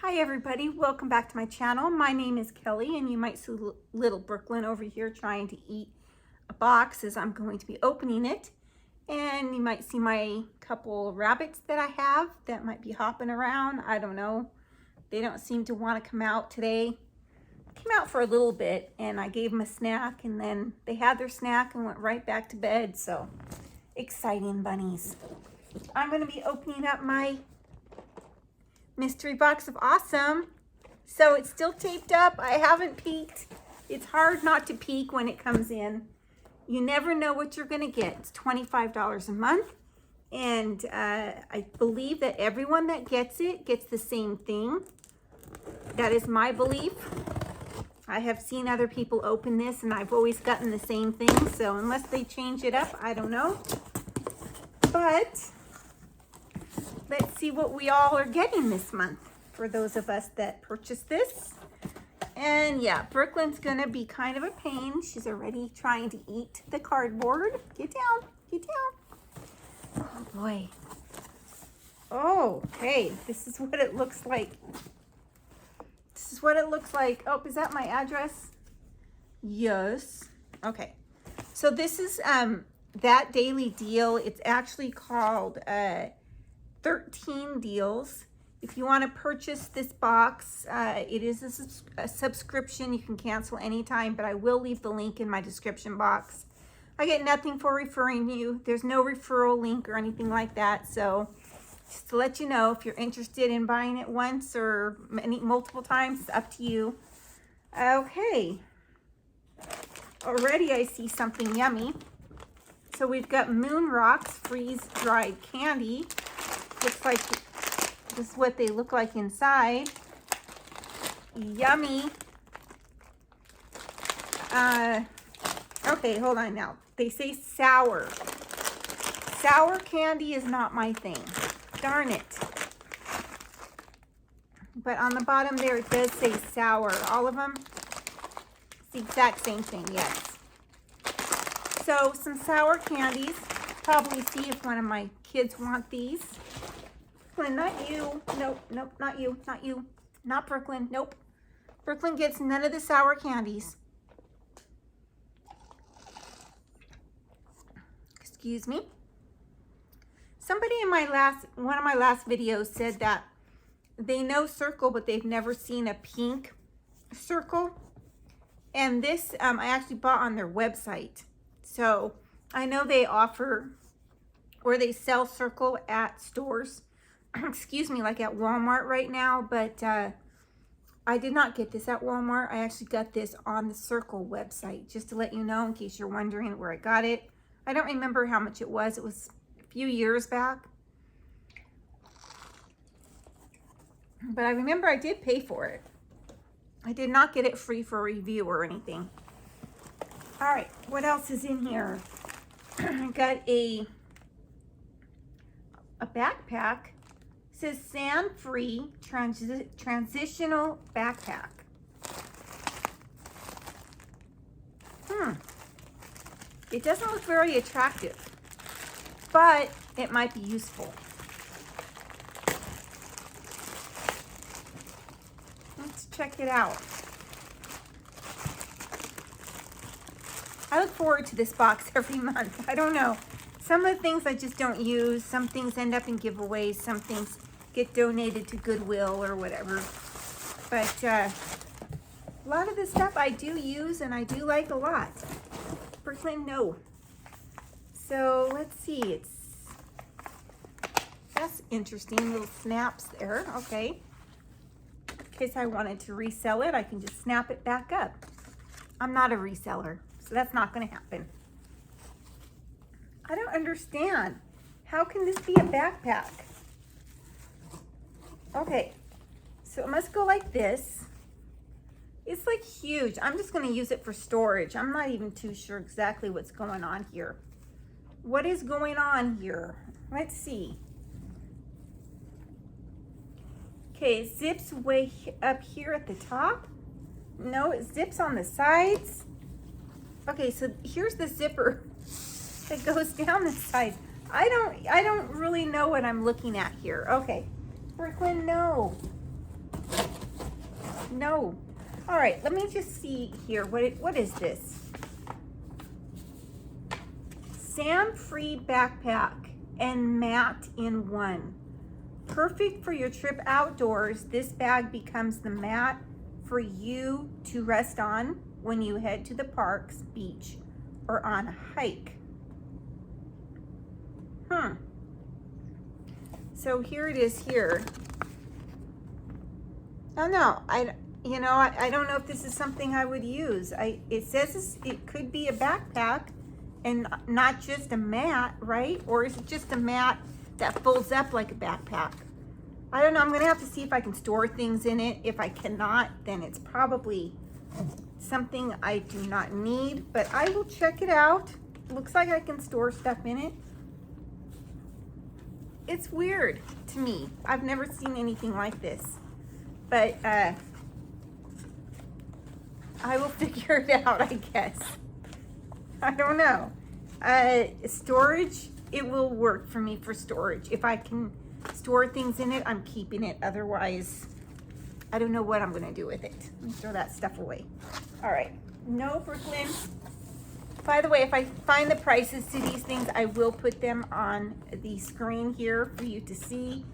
Hi everybody, welcome back to my channel. My name is Kelly and you might see little Brooklyn over here trying to eat a box as I'm going to be opening it. And you might see my couple rabbits that I have that might be hopping around. I don't know. They don't seem to want to come out today. Came out for a little bit and I gave them a snack and then they had their snack and went right back to bed. So exciting bunnies. I'm going to be opening up my mystery box of awesome. So it's still taped up. I haven't peeked. It's hard not to peek when it comes in. You never know what you're going to get. It's $25 a month. And I believe that everyone that gets it gets the same thing. That is my belief. I have seen other people open this and I've always gotten the same thing. So unless they change it up, I don't know. But let's see what we all are getting this month for those of us that purchased this. And yeah, Brooklyn's gonna be kind of a pain. She's already trying to eat the cardboard. Get down, get down. Oh boy. Oh, okay, this is what it looks like. This is what it looks like. Oh, is that my address? Yes. Okay, so this is That Daily Deal. It's actually called 13 deals. If you want to purchase this box, it is a subscription. You can cancel anytime, but I will leave the link in my description box. I get nothing for referring you. There's no referral link or anything like that. So just to let you know, if you're interested in buying it once or multiple times, it's up to you. Okay. Already I see something yummy. So we've got Moon Rocks freeze-dried candy. Looks like this is what they look like inside. Yummy. Okay, hold on now. They say sour. Sour candy is not my thing. Darn it. But on the bottom there, it does say sour. All of them, it's the exact same thing, yes. So some sour candies. Probably see if one of my kids want these. Brooklyn, not you. Nope, nope, not you, not you. Not Brooklyn, nope. Brooklyn gets none of the sour candies. Excuse me. Somebody in one of my last videos said that they know circle, but they've never seen a pink circle. And this I actually bought on their website. So I know they offer or they sell circle at stores. Excuse me, like at Walmart right now, but I did not get this at Walmart. I actually got this on the Circle website, just to let you know in case you're wondering where I got it. I don't remember how much it was. It was a few years back. But I remember I did pay for it. I did not get it free for a review or anything. All right, what else is in here? I got a backpack. It says sand-free transitional backpack. It doesn't look very attractive, but it might be useful. Let's check it out. I look forward to this box every month. I don't know. Some of the things I just don't use. Some things end up in giveaways. Some things get donated to Goodwill or whatever. But a lot of the stuff I do use and I do like a lot. Brooklyn, no. So let's see. That's interesting. Little snaps there. Okay. In case I wanted to resell it, I can just snap it back up. I'm not a reseller, so that's not going to happen. I don't understand. How can this be a backpack? Okay, so it must go like this. It's like huge. I'm just gonna use it for storage. I'm not even too sure exactly what's going on here. What is going on here? Let's see. Okay, it zips way up here at the top. No, it zips on the sides. Okay, so here's the zipper that goes down the side. I don't really know what I'm looking at here. Okay, Brooklyn, no. No. All right, let me just see here. What is this? Sand-free backpack and mat in one. Perfect for your trip outdoors. This bag becomes the mat for you to rest on when you head to the parks, beach, or on a hike. So here it is here. Oh no, I don't know if this is something I would use. It says it could be a backpack and not just a mat, right? Or is it just a mat that folds up like a backpack? I don't know. I'm gonna have to see if I can store things in it. If I cannot, then it's probably something I do not need, but I will check it out. Looks like I can store stuff in it. It's weird to me. I've never seen anything like this, but I will figure it out, I guess. I don't know. Storage, it will work for me for storage. If I can store things in it, I'm keeping it. Otherwise, I don't know what I'm gonna do with it. Let me throw that stuff away. All right, no, Brooklyn. By the way, if I find the prices to these things, I will put them on the screen here for you to see.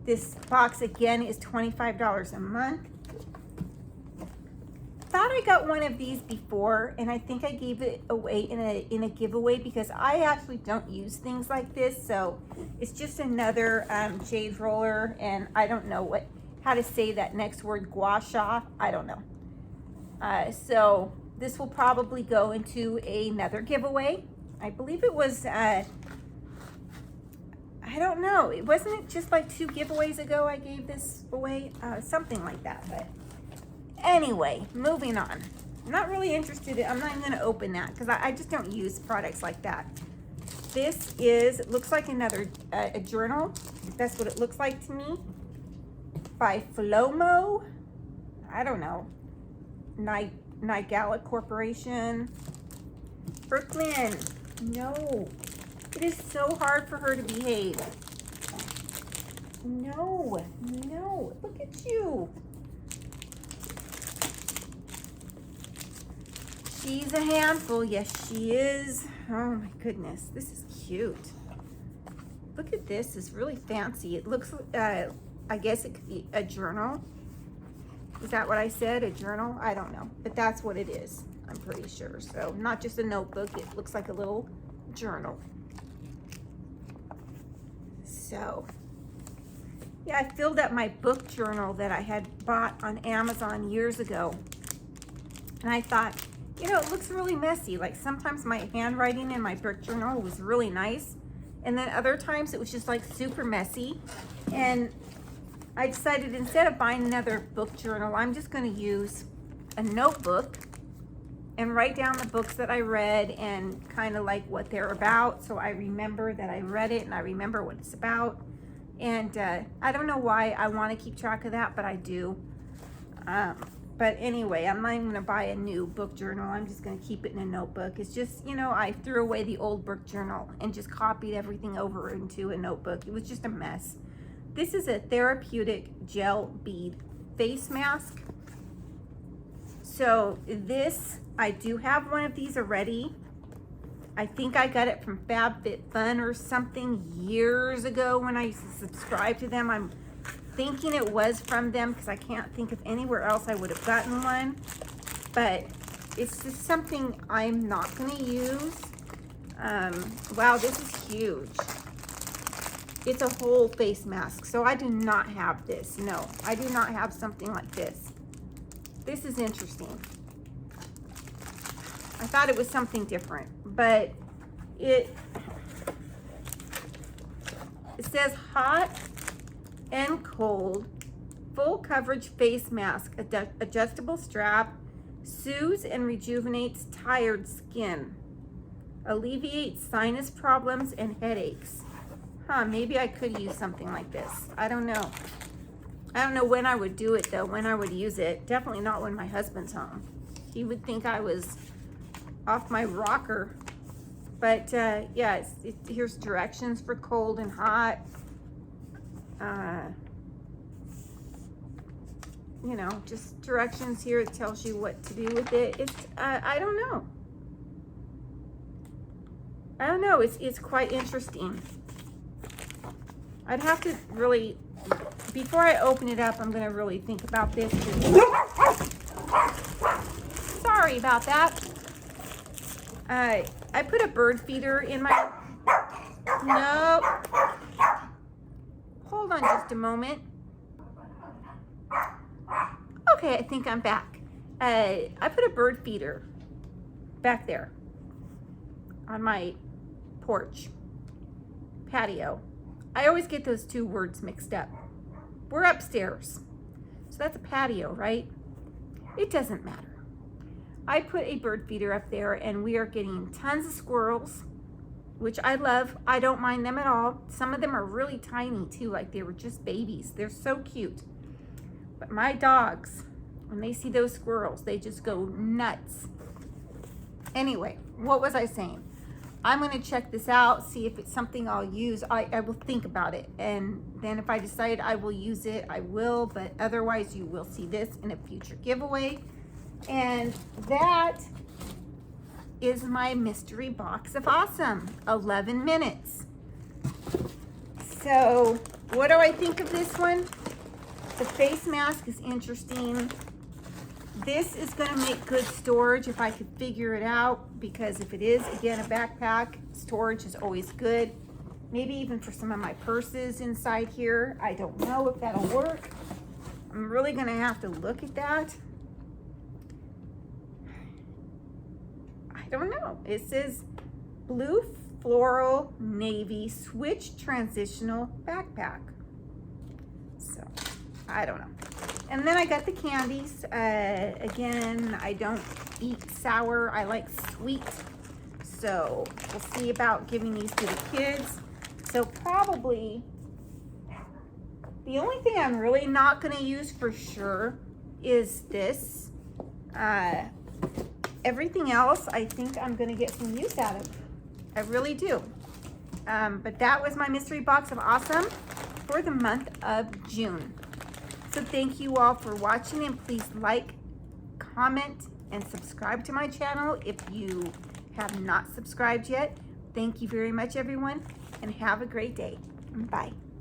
This box again is $25 a month. Thought I got one of these before, and I think I gave it away in a giveaway because I actually don't use things like this. So it's just another jade roller, and I don't know how to say that next word, gua sha. I don't know. So this will probably go into another giveaway. I believe it was, I don't know. It wasn't just like 2 giveaways ago I gave this away, something like that. But anyway, moving on. I'm not really interested I'm not even gonna open that because I just don't use products like that. This it looks like another, a journal. That's what it looks like to me. By Flomo. I don't know. Nigala Corporation. Brooklyn, no. It is so hard for her to behave. No, no, look at you. She's a handful, yes she is. Oh my goodness, this is cute. Look at this, it's really fancy. It looks, I guess it could be a journal. Is that what I said? A journal? I don't know, but that's what it is. I'm pretty sure. So not just a notebook, it looks like a little journal. So yeah, I filled up my book journal that I had bought on Amazon years ago. And I thought, you know, it looks really messy. Like sometimes my handwriting in my book journal was really nice. And then other times it was just like super messy. And I decided instead of buying another book journal, I'm just going to use a notebook and write down the books that I read and kind of like what they're about. So I remember that I read it and I remember what it's about. And I don't know why I want to keep track of that, but I do. But anyway, I'm not even going to buy a new book journal. I'm just going to keep it in a notebook. It's just, you know, I threw away the old book journal and just copied everything over into a notebook. It was just a mess. This is a therapeutic gel bead face mask. So this, I do have one of these already. I think I got it from FabFitFun or something years ago when I subscribed to them. I'm thinking it was from them because I can't think of anywhere else I would have gotten one. But it's just something I'm not going to use. Wow, this is huge. It's a whole face mask. So I do not have this. No, I do not have something like this. This is interesting. I thought it was something different, but it says hot and cold, full coverage face mask, adjustable strap, soothes and rejuvenates tired skin, alleviates sinus problems and headaches. Maybe I could use something like this. I don't know. I don't know when I would do it though, when I would use it. Definitely not when my husband's home. He would think I was off my rocker. But yeah, here's directions for cold and hot. you know, just directions here. It tells you what to do with it. It's, I don't know. I don't know. It's quite interesting. I'd have to really, before I open it up, I'm going to really think about this. Sorry about that. I put a bird feeder in my, no. Hold on just a moment. Okay, I think I'm back. I put a bird feeder back there on my porch, patio. I always get those two words mixed up. We're upstairs, so that's a patio, right? It doesn't matter. I put a bird feeder up there, and we are getting tons of squirrels, which I love. I don't mind them at all. Some of them are really tiny too, like they were just babies. They're so cute. But my dogs, when they see those squirrels, they just go nuts. Anyway, what was I saying? I'm going to check this out, see if it's something I'll use. I will think about it, and then if I decide I will use it, I will, but otherwise you will see this in a future giveaway. And that is my mystery box of awesome, 11 minutes. So what do I think of this one? The face mask is interesting. This is going to make good storage if I could figure it out, because if it is, again, a backpack, storage is always good. Maybe even for some of my purses inside here. I don't know if that'll work. I'm really going to have to look at that. I don't know. It says blue floral navy switch transitional backpack. So I don't know. And then I got the candies. Again, I don't eat sour. I like sweet. So we'll see about giving these to the kids. So probably the only thing I'm really not going to use for sure is this. Everything else, I think I'm going to get some use out of. I really do. But that was my mystery box of awesome for the month of June. So thank you all for watching, and please like, comment, and subscribe to my channel if you have not subscribed yet. Thank you very much, everyone, and have a great day. Bye.